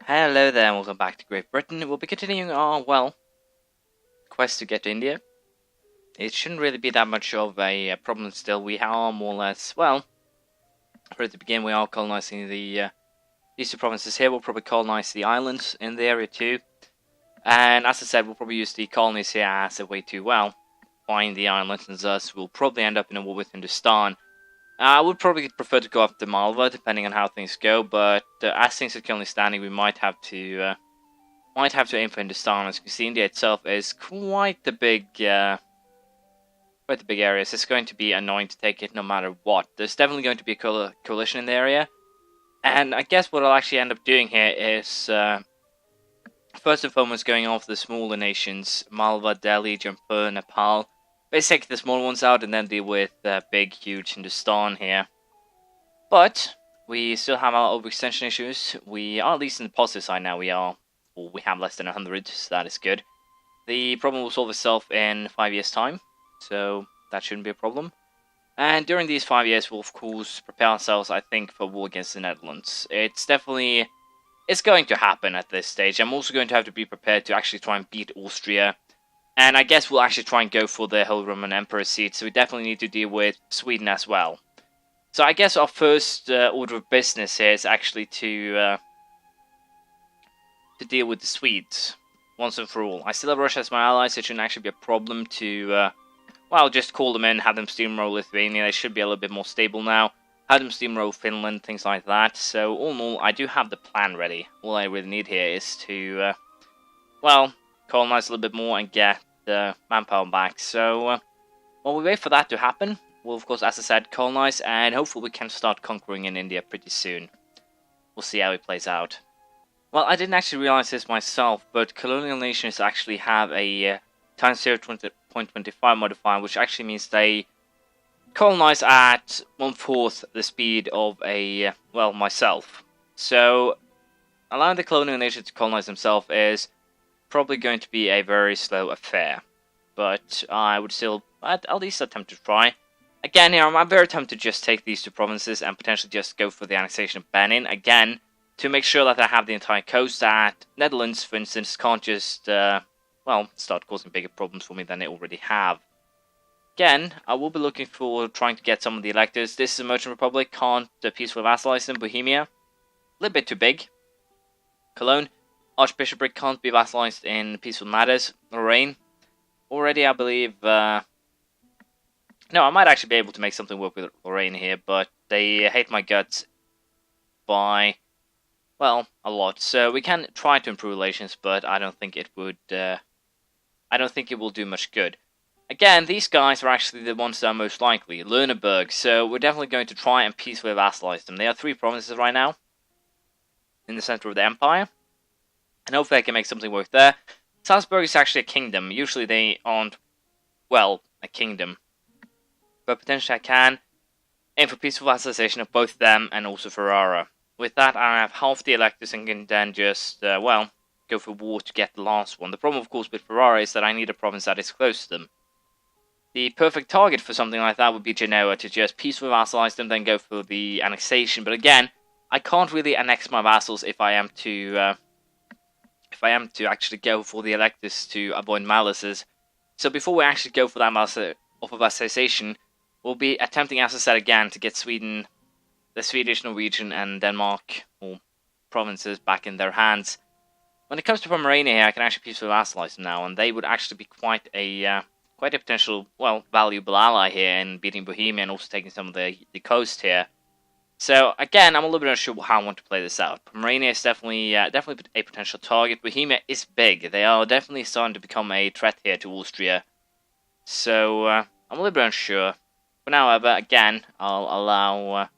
Hello there and welcome back to Great Britain. We'll be continuing our, quest to get to India. It shouldn't really be that much of a problem still. We are more or less, right at the beginning we are colonizing these two provinces here. We'll probably colonize the islands in the area too. And as I said, we'll probably use the colonies here as a way to, find the islands, and thus we'll probably end up in a war with Hindustan. I would probably prefer to go up to Malwa, depending on how things go, but as things are currently standing, we might have to aim for Hindustan. As you can see, India itself is quite the big area, so it's going to be annoying to take it no matter what. There's definitely going to be a coalition in the area, and I guess what I'll actually end up doing here is, first and foremost, going after the smaller nations, Malwa, Delhi, Jampur, Nepal. Basically take the small ones out and then deal with big, huge Hindustan here. But we still have our overextension issues. We are at least in the positive side now. We have less than 100, so that is good. The problem will solve itself in 5 years' time, so that shouldn't be a problem. And during these 5 years, we'll of course prepare ourselves, I think, for war against the Netherlands. It's going to happen at this stage. I'm also going to have to be prepared to actually try and beat Austria. And I guess we'll actually try and go for the Holy Roman Emperor seat, so we definitely need to deal with Sweden as well. So I guess our first order of business here is actually to deal with the Swedes once and for all. I still have Russia as my ally, so it shouldn't actually be a problem to, just call them in, have them steamroll Lithuania. They should be a little bit more stable now. Have them steamroll Finland, things like that. So all in all, I do have the plan ready. All I really need here is to, colonize a little bit more and get manpower back. So while we wait for that to happen, we'll of course, as I said, colonize, and hopefully we can start conquering in India pretty soon. We'll see how it plays out. Well, I didn't actually realize this myself, but colonial nations actually have a times 0.25 modifier, which actually means they colonize at 1/4 the speed of myself. So allowing the colonial nation to colonize themselves is probably going to be a very slow affair, but I would still at least attempt to try. Again, here I'm very tempted to just take these two provinces and potentially just go for the annexation of Benin again to make sure that I have the entire coast. That Netherlands, for instance, can't just start causing bigger problems for me than they already have. Again, I will be looking for trying to get some of the electors. This is a merchant republic, can't peacefully vassalize them. Bohemia, a little bit too big. Cologne, Archbishopric can't be vassalized in peaceful matters. Lorraine, already I believe, no, I might actually be able to make something work with Lorraine here, but they hate my guts by, a lot. So we can try to improve relations, but I don't think it would, I don't think it will do much good. Again, these guys are actually the ones that are most likely. Lüneburg, so we're definitely going to try and peacefully vassalize them. They are 3 provinces right now in the center of the empire. And hopefully I can make something work there. Salzburg is actually a kingdom. Usually they aren't, a kingdom. But potentially I can aim for peaceful vassalization of both them and also Ferrara. With that, I have half the electors and can then just, go for war to get the last one. The problem, of course, with Ferrara is that I need a province that is close to them. The perfect target for something like that would be Genoa, to just peacefully vassalize them, then go for the annexation. But again, I can't really annex my vassals if I am to actually go for the electors to avoid malices. So before we actually go for that malice of vassalization, we'll be attempting, as I said again, to get Sweden, the Swedish, Norwegian, and Denmark, or provinces, back in their hands. When it comes to Pomerania here, I can actually peacefully vassalize them now, and they would actually be quite a potential, valuable ally here in beating Bohemia and also taking some of the coast here. So again, I'm a little bit unsure how I want to play this out. Pomerania is definitely a potential target. Bohemia is big. They are definitely starting to become a threat here to Austria. So I'm a little bit unsure. For now, however, again, I'll allow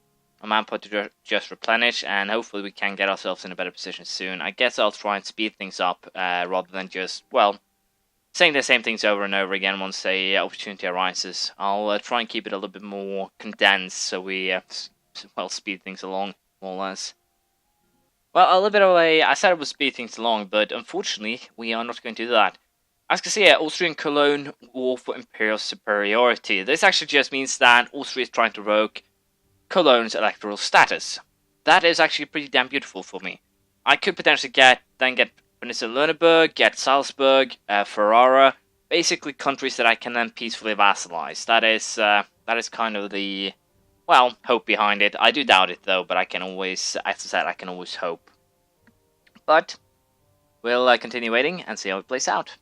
my manpower to just replenish, and hopefully we can get ourselves in a better position soon. I guess I'll try and speed things up rather than just, saying the same things over and over again once a opportunity arises. I'll try and keep it a little bit more condensed so we speed things along, more or less. Well, a little bit of I said it would speed things along, but unfortunately, we are not going to do that. As you can see here, Austrian Cologne war for Imperial superiority. This actually just means that Austria is trying to revoke Cologne's electoral status. That is actually pretty damn beautiful for me. I could potentially get Peninsula Lüneburg, get Salzburg, Ferrara, basically countries that I can then peacefully vassalize. That is kind of the, well, hope behind it. I do doubt it though, but I can always, as I said, I can always hope. But we'll continue waiting and see how it plays out.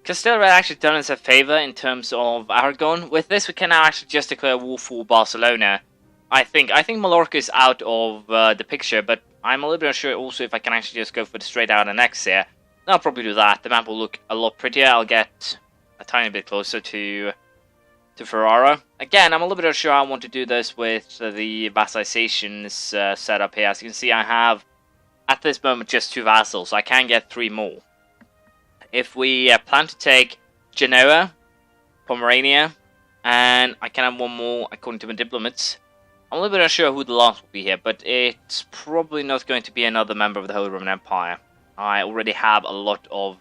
Castilla actually done us a favor in terms of Aragon. With this, we can now actually just declare war for Barcelona. I think Mallorca is out of the picture, but I'm a little bit unsure also if I can actually just go for the straight out annex here. I'll probably do that. The map will look a lot prettier. I'll get a tiny bit closer to Ferrara. Again, I'm a little bit unsure how I want to do this with the vassalizations set up here. As you can see, I have at this moment just 2 vassals, so I can get 3 more. If we plan to take Genoa, Pomerania, and I can have 1 more according to my diplomats. I'm a little bit unsure who the last will be here, but it's probably not going to be another member of the Holy Roman Empire. I already have a lot of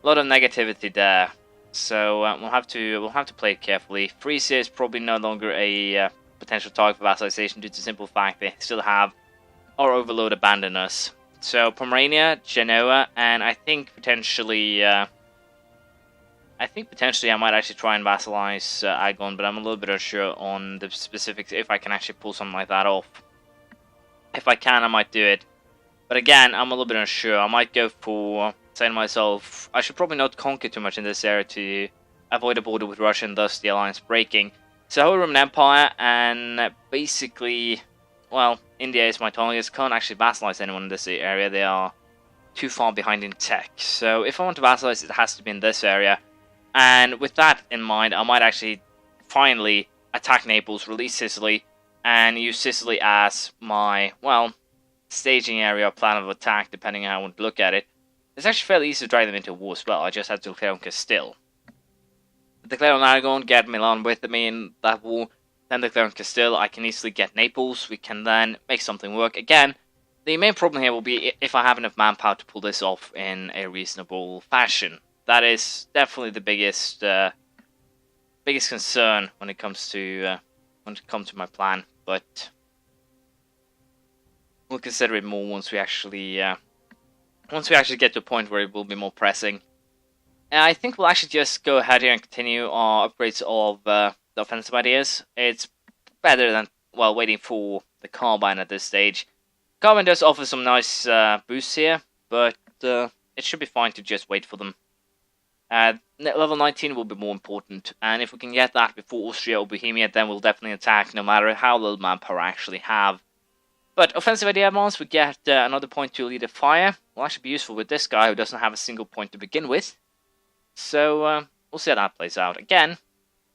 negativity there, so we'll have to play it carefully. Frisia is probably no longer a potential target for vassalization due to the simple fact they still have our overlord abandon us. So Pomerania, Genoa, and I think potentially I might actually try and vassalize Agon, but I'm a little bit unsure on the specifics if I can actually pull something like that off. If I can, I might do it. But again, I'm a little bit unsure. I might go for saying to myself, I should probably not conquer too much in this area to avoid a border with Russia and thus the alliance breaking. So Holy Roman Empire and basically, well, India is my target. Can't actually vassalize anyone in this area. They are too far behind in tech. So if I want to vassalize, it has to be in this area. And with that in mind, I might actually finally attack Naples, release Sicily, and use Sicily as my, well, staging area or plan of attack, depending on how I want to look at it. It's actually fairly easy to drag them into war as well. I just have to declare on Castile. Declare on Aragon, get Milan with me in that war. Then declare on Castile, I can easily get Naples. We can then make something work. Again, the main problem here will be if I have enough manpower to pull this off in a reasonable fashion. That is definitely the biggest concern when it comes to my plan. But we'll consider it more once we actually get to a point where it will be more pressing. And I think we'll actually just go ahead here and continue our upgrades of the offensive ideas. It's better than, well, waiting for the carbine at this stage. Carbine does offer some nice boosts here, but it should be fine to just wait for them. Level 19 will be more important, and if we can get that before Austria or Bohemia, then we'll definitely attack no matter how little manpower I actually have. But offensive idea advance, we get another point to lead a fire. Will actually be useful with this guy who doesn't have a single point to begin with. So we'll see how that plays out. Again,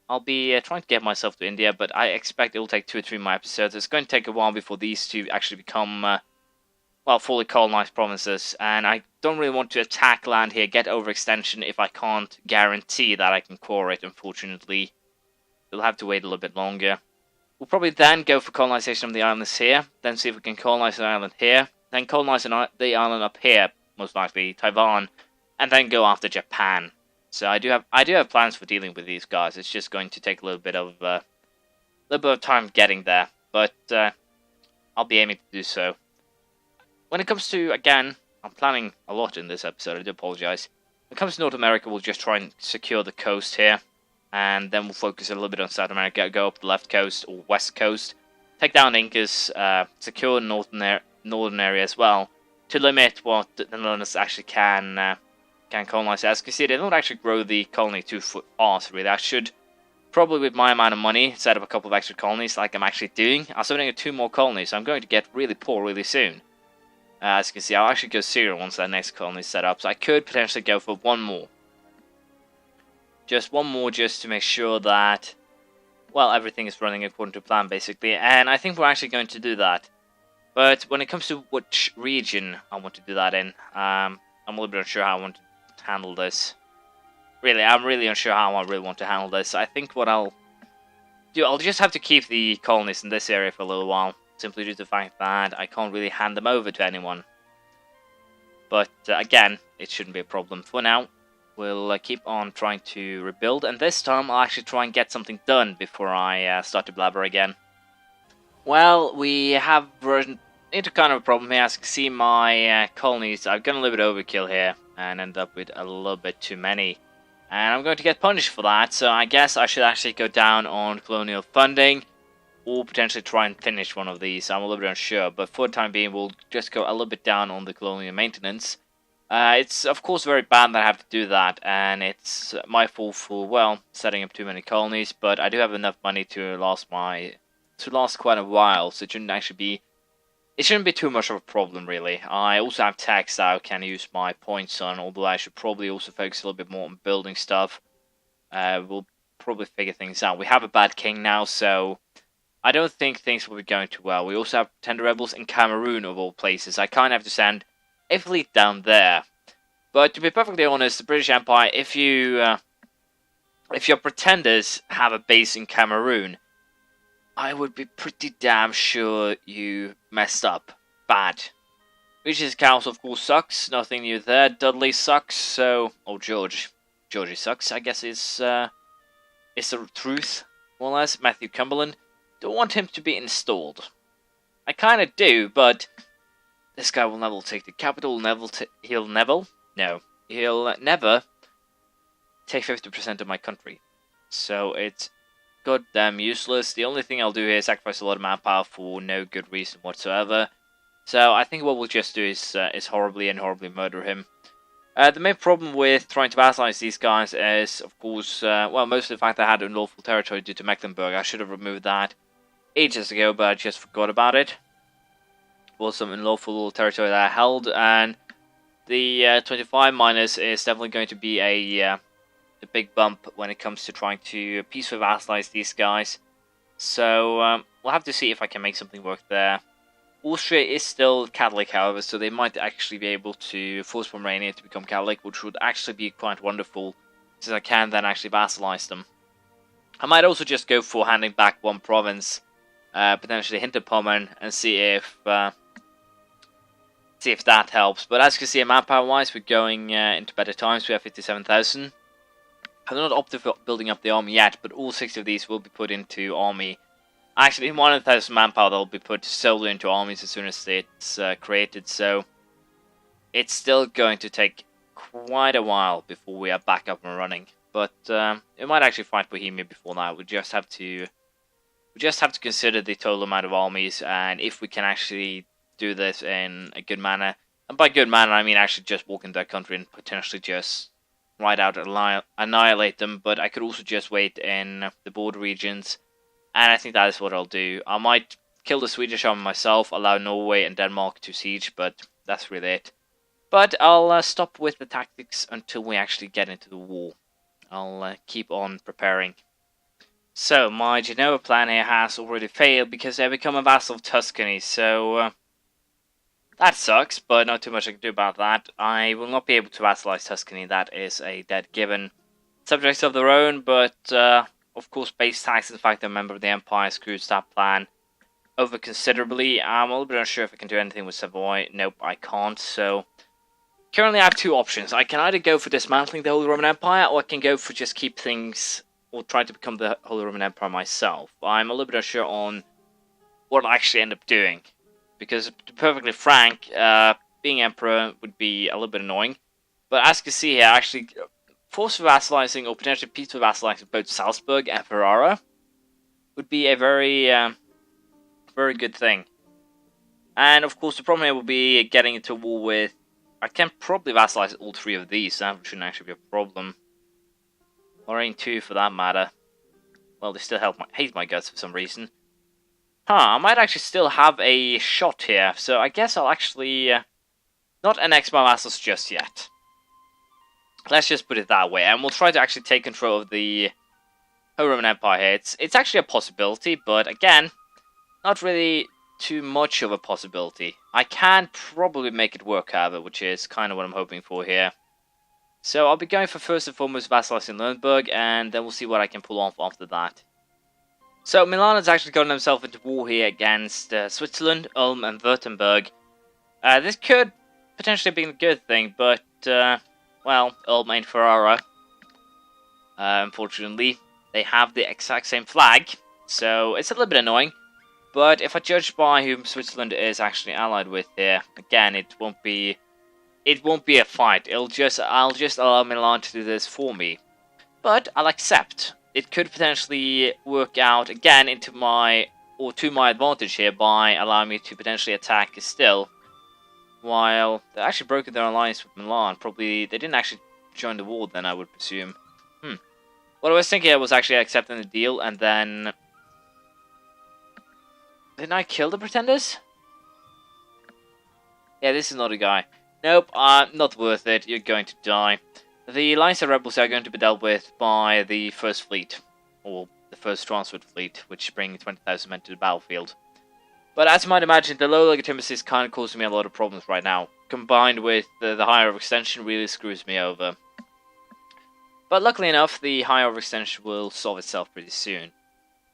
I'll be trying to get myself to India, but I expect it will take 2 or 3 more episodes. It's going to take a while before these two actually become well, fully colonized provinces, and I don't really want to attack land here, get overextension if I can't guarantee that I can core it, unfortunately. We'll have to wait a little bit longer. We'll probably then go for colonization of the islands here, then see if we can colonize an island here, then colonize the island up here, most likely Taiwan, and then go after Japan. So I do have plans for dealing with these guys. It's just going to take a little bit of time getting there, but I'll be aiming to do so. When it comes to, again, I'm planning a lot in this episode, I do apologize. When it comes to North America, we'll just try and secure the coast here. And then we'll focus a little bit on South America, go up the left coast or west coast. Take down the Incas, secure the northern area as well. To limit what the Netherlands actually can colonize. As you can see, they don't actually grow the colony too fast, really. I should, probably with my amount of money, set up a couple of extra colonies like I'm actually doing. I'm starting at 2 more colonies, so I'm going to get really poor really soon. As you can see, I'll actually go Syria once that next colony is set up, so I could potentially go for 1 more. Just 1 more just to make sure that, well, everything is running according to plan, basically, and I think we're actually going to do that. But when it comes to which region I want to do that in, I'm a little bit unsure how I want to handle this. Really, I'm really unsure how I really want to handle this. I think what I'll do, I'll just have to keep the colonies in this area for a little while. Simply due to the fact that I can't really hand them over to anyone. But again, it shouldn't be a problem. For now, we'll keep on trying to rebuild, and this time I'll actually try and get something done before I start to blabber again. Well, we have into kind of a problem here. As you can see, my colonies, I've gone a little bit overkill here and end up with a little bit too many. And I'm going to get punished for that, so I guess I should actually go down on colonial funding or potentially try and finish one of these. I'm a little bit unsure, but for the time being, we'll just go a little bit down on the colonial maintenance. It's of course very bad that I have to do that, and it's my fault for, well, setting up too many colonies, but I do have enough money to last quite a while, so it shouldn't be too much of a problem, really. I also have tax that I can use my points on, although I should probably also focus a little bit more on building stuff. We'll probably figure things out. We have a bad king now, so I don't think things will be going too well. We also have tender rebels in Cameroon, of all places. I kind of have to send a fleet down there. But to be perfectly honest, the British Empire, if your pretenders have a base in Cameroon, I would be pretty damn sure you messed up bad. Regis Council, of course, sucks. Nothing new there. Dudley sucks. So, oh, Georgie sucks. I guess it's the truth, more or less. Matthew Cumberland. Don't want him to be installed. I kind of do, but this guy will never take the capital. He'll never take 50% of my country. So it's goddamn useless. The only thing I'll do here is sacrifice a lot of manpower for no good reason whatsoever. So I think what we'll just do is horribly murder him. The main problem with trying to vassalize these guys is, of course, well, mostly the fact that I had unlawful territory due to Mecklenburg. I should have removed that ages ago, but I just forgot about it. Was some unlawful territory that I held, and the 25 minus is definitely going to be a big bump when it comes to trying to peacefully vassalize these guys. So we'll have to see if I can make something work there. Austria is still Catholic, however, so they might actually be able to force Pomerania to become Catholic, which would actually be quite wonderful, since I can then actually vassalize them. I might also just go for handing back one province, potentially Hinterpommern, and see if that helps. But as you can see, manpower-wise, we're going into better times. We have 57,000. I've not opted for building up the army yet, but all 6 of these will be put into army. Actually, 100,000 manpower that will be put solely into armies as soon as it's created, so it's still going to take quite a while before we are back up and running. But it might actually fight Bohemia before that. We just have to consider the total amount of armies, and if we can actually do this in a good manner. And by good manner, I mean actually just walk into their country and potentially just right out annihilate them. But I could also just wait in the border regions, and I think that is what I'll do. I might kill the Swedish army myself, allow Norway and Denmark to siege, but that's really it. But I'll stop with the tactics until we actually get into the war. I'll keep on preparing. So, my Genoa plan here has already failed because they become a vassal of Tuscany, so that sucks, but not too much I can do about that. I will not be able to vassalize Tuscany, that is a dead given. Subjects of their own, but of course base tax is the fact that a member of the Empire screws that plan over considerably. I'm a little bit unsure if I can do anything with Savoy. Nope, I can't, so currently I have 2 options. I can either go for dismantling the Holy Roman Empire, or I can go for just keep things, or try to become the Holy Roman Empire myself. I'm a little bit unsure on what I'll actually end up doing, because to be perfectly frank, being Emperor would be a little bit annoying. But as you can see here, actually, forceful vassalizing, or potentially peaceful vassalizing both Salzburg and Ferrara would be a very, very good thing. And of course, the problem here will be getting into war with. I can probably vassalize all 3 of these, so that shouldn't actually be a problem. Lorraine 2 for that matter. Well, they still hate my guts for some reason. I might actually still have a shot here, so I guess I'll actually not annex my vassals just yet. Let's just put it that way, and we'll try to actually take control of the Holy Roman Empire here. It's actually a possibility, but again, not really too much of a possibility. I can probably make it work, however, which is kind of what I'm hoping for here. So I'll be going for first and foremost vassalizing Nuremberg, and then we'll see what I can pull off after that. So Milan has actually gotten himself into war here against Switzerland, Ulm and Württemberg. This could potentially be a good thing, but well, Ulm and Ferrara, unfortunately, they have the exact same flag, so it's a little bit annoying. But if I judge by whom Switzerland is actually allied with here, again, it won't be a fight. I'll just allow Milan to do this for me. But I'll accept. It could potentially work out again to my advantage here by allowing me to potentially attack still. While they actually broken their alliance with Milan. Probably they didn't actually join the war then, I would presume. What I was thinking I was actually accepting the deal and then... Didn't I kill the pretenders? Yeah, this is not a guy. Nope, not worth it. You're going to die. The Alliance of Rebels are going to be dealt with by the First Fleet. Or the First Transferred Fleet, which bring 20,000 men to the battlefield. But as you might imagine, the low legitimacy is kind of causing me a lot of problems right now. Combined with the higher overextension really screws me over. But luckily enough, the higher overextension will solve itself pretty soon.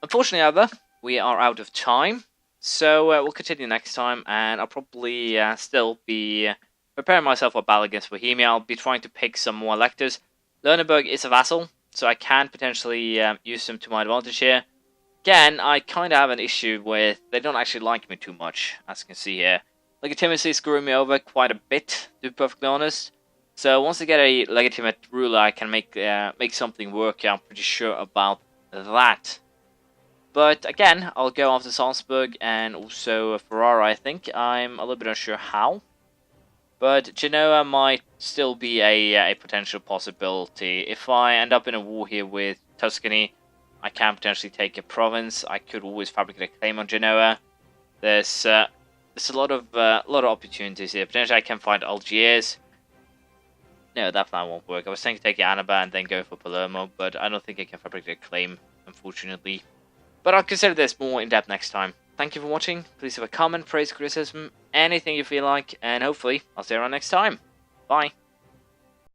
Unfortunately, however, we are out of time. So we'll continue next time, and I'll probably still be preparing myself for battle against Bohemia. I'll be trying to pick some more electors. Lerneberg is a vassal, so I can potentially use them to my advantage here. Again, I kind of have an issue with... They don't actually like me too much, as you can see here. Legitimacy is screwing me over quite a bit, to be perfectly honest. So once I get a legitimate ruler, I can make something work. I'm pretty sure about that. But again, I'll go after Salzburg and also Ferrara, I think. I'm a little bit unsure how. But Genoa might still be a potential possibility. If I end up in a war here with Tuscany, I can potentially take a province. I could always fabricate a claim on Genoa. There's a lot of opportunities here. Potentially I can find Algiers. No, that plan won't work. I was thinking take Annaba and then go for Palermo, but I don't think I can fabricate a claim, unfortunately. But I'll consider this more in depth next time. Thank you for watching. Please leave a comment, praise, criticism, anything you feel like, and hopefully I'll see you around next time. Bye.